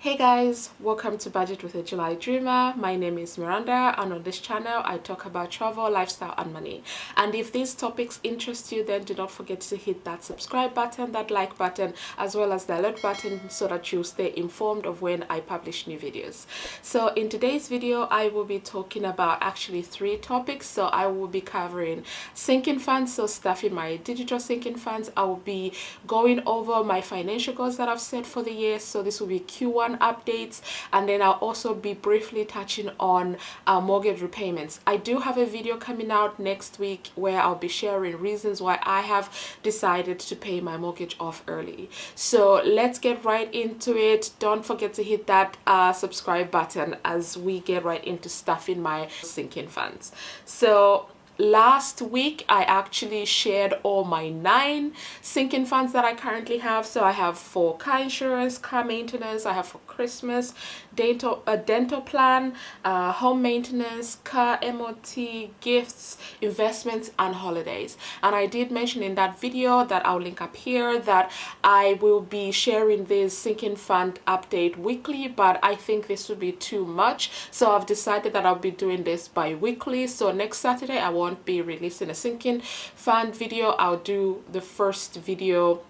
Hey guys, welcome to Budget with a July Dreamer. My name is Miranda, and on this channel I talk about travel, lifestyle and money. And if these topics interest you, then do not forget to hit that subscribe button, that like button, as well as the alert button so that you'll stay informed of when I publish new videos. So in today's video I will be talking about actually three topics. So I will be covering sinking funds, so stuffing my digital sinking funds. I will be going over my financial goals that I've set for the year. So this will be Q1 updates, and then I'll also be briefly touching on mortgage repayments. I do have a video coming out next week where I'll be sharing reasons why I have decided to pay my mortgage off early. So let's get right into it. Don't forget to hit that subscribe button as we get right into stuffing my sinking funds. So last week I actually shared all my 9 sinking funds that I currently have. So I have for car insurance, car maintenance, I have for Christmas, dental plan, home maintenance, car MOT, gifts, investments and holidays. And I did mention in that video that I'll link up here that I will be sharing this sinking fund update weekly, but I think this would be too much, so I've decided that I'll be doing this bi-weekly. So next Saturday I won't be releasing a sinking fund video. I'll do the first video,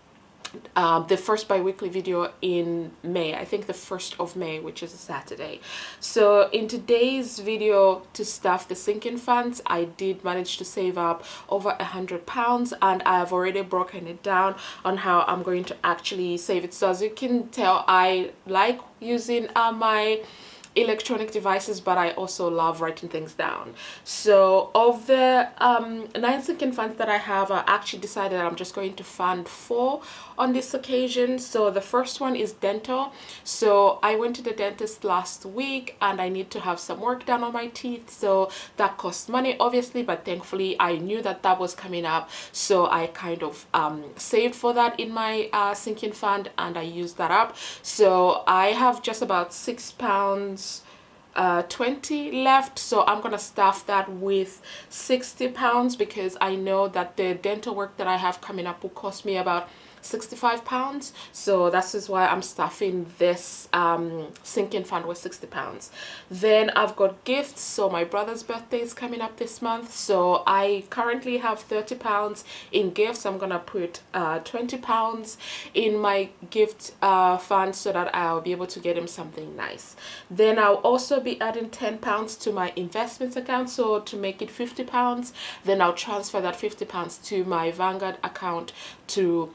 the first bi-weekly video in May. I think the 1st of May, which is a Saturday. So in today's video to stuff the sinking funds, I did manage to save up over £100, and I have already broken it down on how I'm going to actually save it. So as you can tell, I like using my electronic devices, but I also love writing things down. So of the 9 sinking funds that I have, I actually decided I'm just going to fund 4 on this occasion. So the first one is dental. So I went to the dentist last week and I need to have some work done on my teeth, so that costs money obviously, but thankfully I knew that that was coming up, so I kind of saved for that in my sinking fund and I used that up. So I have just about £6 20 left, so I'm gonna staff that with £60 because I know that the dental work that I have coming up will cost me about £65. So that is why I'm staffing this sinking fund with £60. Then I've got gifts. So my brother's birthday is coming up this month, so I currently have £30 in gifts. I'm gonna put £20 in my gift fund so that I'll be able to get him something nice. Then I'll also be adding £10 to my investments account, so to make it £50. Then I'll transfer that £50 to my Vanguard account to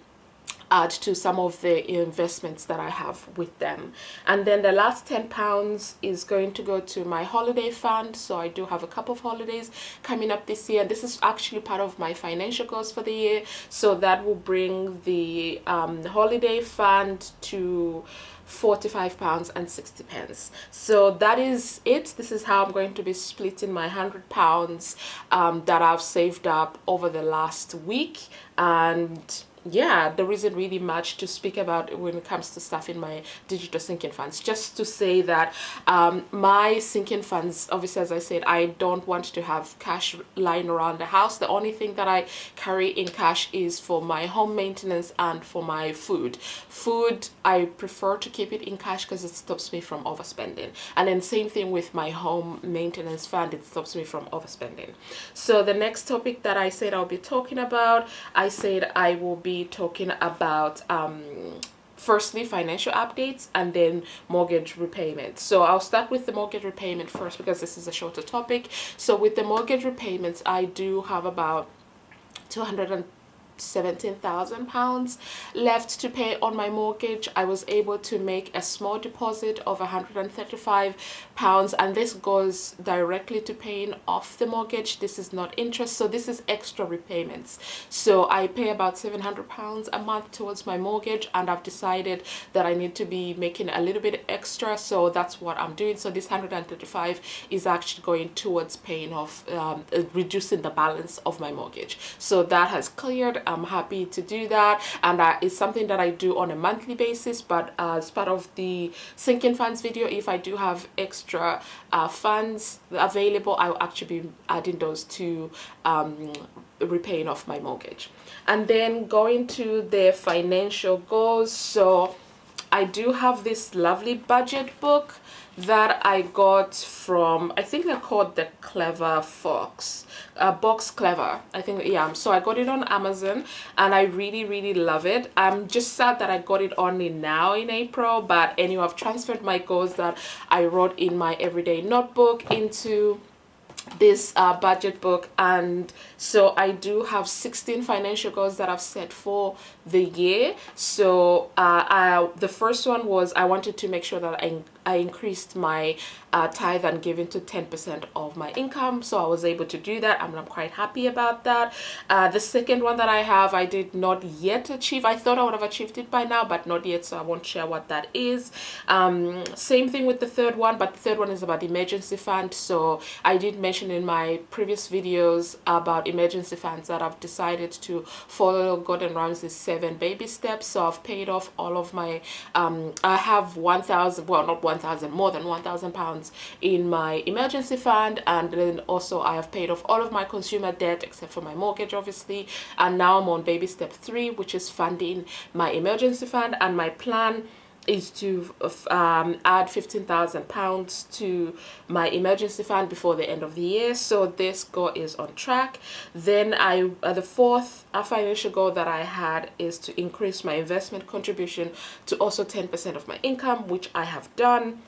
add to some of the investments that I have with them. And then the last £10 is going to go to my holiday fund. So I do have a couple of holidays coming up this year. This is actually part of my financial goals for the year, so that will bring the holiday fund to £45.60. So that is it. This is how I'm going to be splitting my £100 that I've saved up over the last week. And yeah, there isn't really much to speak about when it comes to stuff in my digital sinking funds. Just to say that my sinking funds, obviously, as I said, I don't want to have cash lying around the house. The only thing that I carry in cash is for my home maintenance and for my food. Food, I prefer to keep it in cash because it stops me from overspending. And then same thing with my home maintenance fund, it stops me from overspending. So the next topic that I said I'll be talking about, I said I will be talking about firstly financial updates and then mortgage repayment. So I'll start with the mortgage repayment first because this is a shorter topic. So with the mortgage repayments, I do have about £217,000 left to pay on my mortgage. I was able to make a small deposit of £135, and this goes directly to paying off the mortgage. This is not interest, so this is extra repayments. So I pay about £700 a month towards my mortgage, and I've decided that I need to be making a little bit extra, so that's what I'm doing. So this 135 is actually going towards paying off, reducing the balance of my mortgage. So that has cleared. I'm happy to do that, and it's something that I do on a monthly basis. But as part of the sinking funds video, if I do have extra funds available, I'll actually be adding those to repaying off my mortgage. And then going to the financial goals. So I do have this lovely budget book that I got from, I think they're called the Clever Fox, Box Clever, I think. Yeah, so I got it on Amazon and I really love it. I'm just sad that I got it only now in April, but anyway, I've transferred my goals that I wrote in my everyday notebook into this budget book, and so I do have 16 financial goals that I've set for the year. So the first one was I wanted to make sure that I increased my tithe and giving to 10% of my income, so I was able to do that, and I'm quite happy about that. The second one that I have, I did not yet achieve. I thought I would have achieved it by now, but not yet, so I won't share what that is. Same thing with the third one, but the third one is about emergency fund. So I did mention in my previous videos about emergency funds that I've decided to follow Gordon Ramsay's 7 baby steps. So I've paid off all of my I have 1,000, well, not 1,000, more than 1,000 pounds in my emergency fund, and then also I have paid off all of my consumer debt except for my mortgage, obviously, and now I'm on baby step 3, which is funding my emergency fund. And my plan is to add 15,000 pounds to my emergency fund before the end of the year. So this goal is on track. Then the fourth financial goal that I had is to increase my investment contribution to also 10% of my income, which I have done.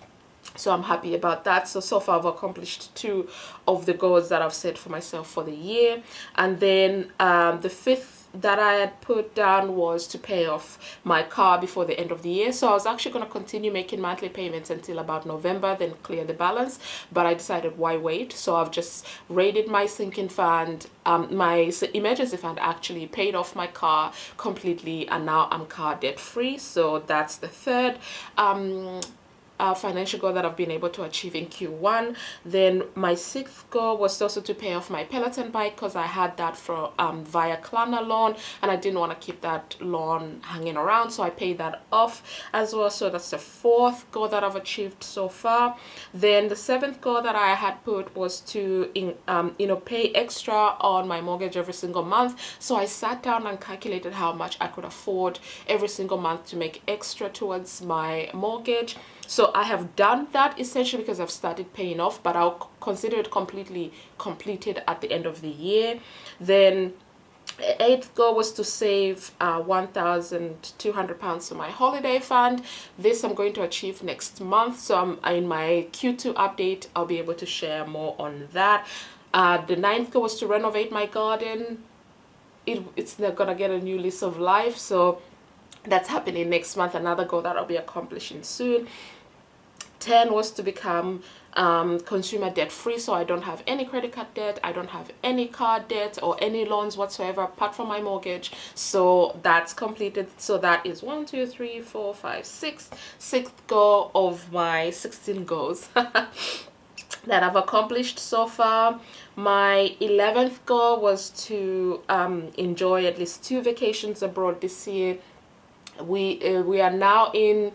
So I'm happy about that. So far I've accomplished 2 of the goals that I've set for myself for the year. And then the fifth that I had put down was to pay off my car before the end of the year. So I was actually going to continue making monthly payments until about November, then clear the balance, but I decided why wait. So I've just raided my sinking fund, my emergency fund, actually paid off my car completely, and now I'm car debt free. So that's the third financial goal that I've been able to achieve in Q1. Then my 6th goal was also to pay off my Peloton bike, because I had that for via Klarna loan, and I didn't want to keep that loan hanging around, so I paid that off as well. So that's the 4th goal that I've achieved so far. Then the 7th goal that I had put was to pay extra on my mortgage every single month. So I sat down and calculated how much I could afford every single month to make extra towards my mortgage. So I have done that essentially because I've started paying off, but I'll consider it completely completed at the end of the year. Then 8th goal was to save 1,200 pounds for my holiday fund. This I'm going to achieve next month. So in my Q2 update, I'll be able to share more on that. The 9th goal was to renovate my garden. It's gonna get a new lease of life. So that's happening next month, another goal that I'll be accomplishing soon. 10 was to become consumer debt free, so I don't have any credit card debt, I don't have any car debt or any loans whatsoever apart from my mortgage. So that's completed. So that is 1, 2, 3, 4, 5, 6, 6th goal of my 16 goals that I've accomplished so far. My 11th goal was to enjoy at least 2 vacations abroad this year. We are now in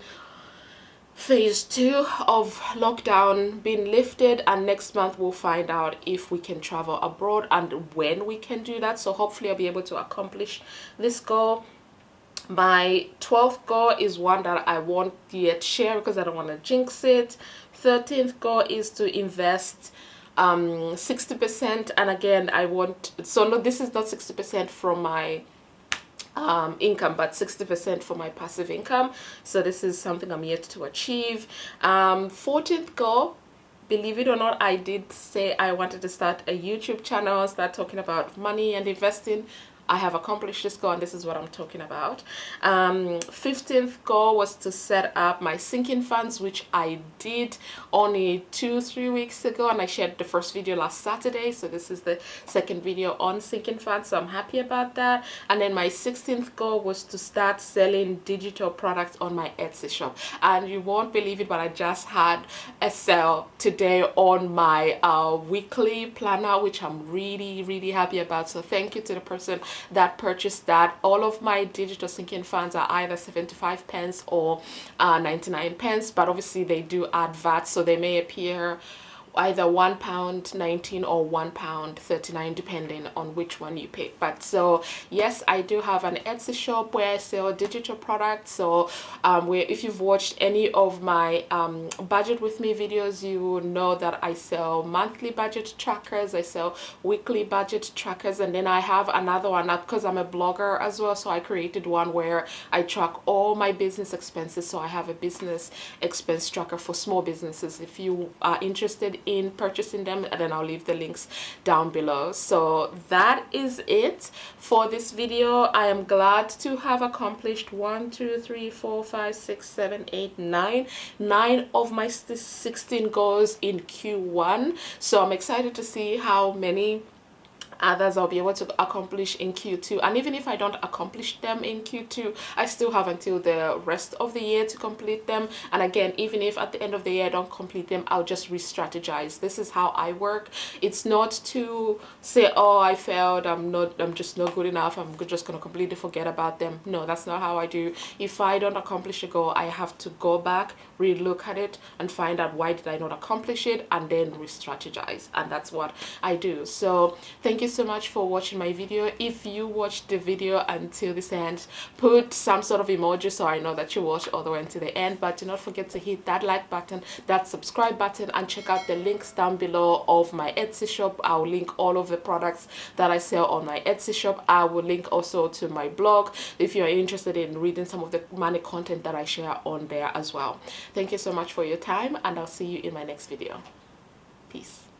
phase 2 of lockdown being lifted, and next month we'll find out if we can travel abroad and when we can do that. So hopefully I'll be able to accomplish this goal. My 12th goal is one that I won't yet share because I don't want to jinx it. 13th goal is to invest 60%, and again I want, so no, this is not 60% from my income, but 60% for my passive income. So this is something I'm yet to achieve. 14th goal, believe it or not, I did say I wanted to start a YouTube channel, start talking about money and investing. I have accomplished this goal, and this is what I'm talking about. 15th goal was to set up my sinking funds, which I did only 2-3 weeks ago, and I shared the first video last Saturday. So this is the second video on sinking funds, so I'm happy about that. And then my 16th goal was to start selling digital products on my Etsy shop. And you won't believe it, but I just had a sale today on my weekly planner, which I'm really happy about. So thank you to the person that purchased that. All of my digital sinking funds are either 75 pence or 99 pence, but obviously they do add VAT, so they may appear either £1.19 or £1.39 depending on which one you pick. But so yes, I do have an Etsy shop where I sell digital products. So where if you've watched any of my budget with me videos, you will know that I sell monthly budget trackers, I sell weekly budget trackers, and then I have another one, not because I'm a blogger as well, so I created one where I track all my business expenses. So I have a business expense tracker for small businesses. If you are interested in purchasing them, then I'll leave the links down below. So that is it for this video. I am glad to have accomplished 1 2 3 4 5 6 7 8 9 of my 16 goals in Q1. So I'm excited to see how many others I'll be able to accomplish in Q2. And even if I don't accomplish them in Q2, I still have until the rest of the year to complete them. And again, even if at the end of the year I don't complete them, I'll just re-strategize. This is how I work. It's not to say, oh, I failed, I'm just not good enough, I'm just gonna completely forget about them. No, that's not how I do. If I don't accomplish a goal, I have to go back, re-look at it, and find out why did I not accomplish it, and then re-strategize. And that's what I do. So thank you so much for watching my video. If you watched the video until this end, put some sort of emoji so I know that you watched all the way until the end. But do not forget to hit that like button, that subscribe button, and check out the links down below of my Etsy shop. I'll link all of the products that I sell on my Etsy shop. I will link also to my blog if you're interested in reading some of the money content that I share on there as well. Thank you so much for your time, and I'll see you in my next video. Peace.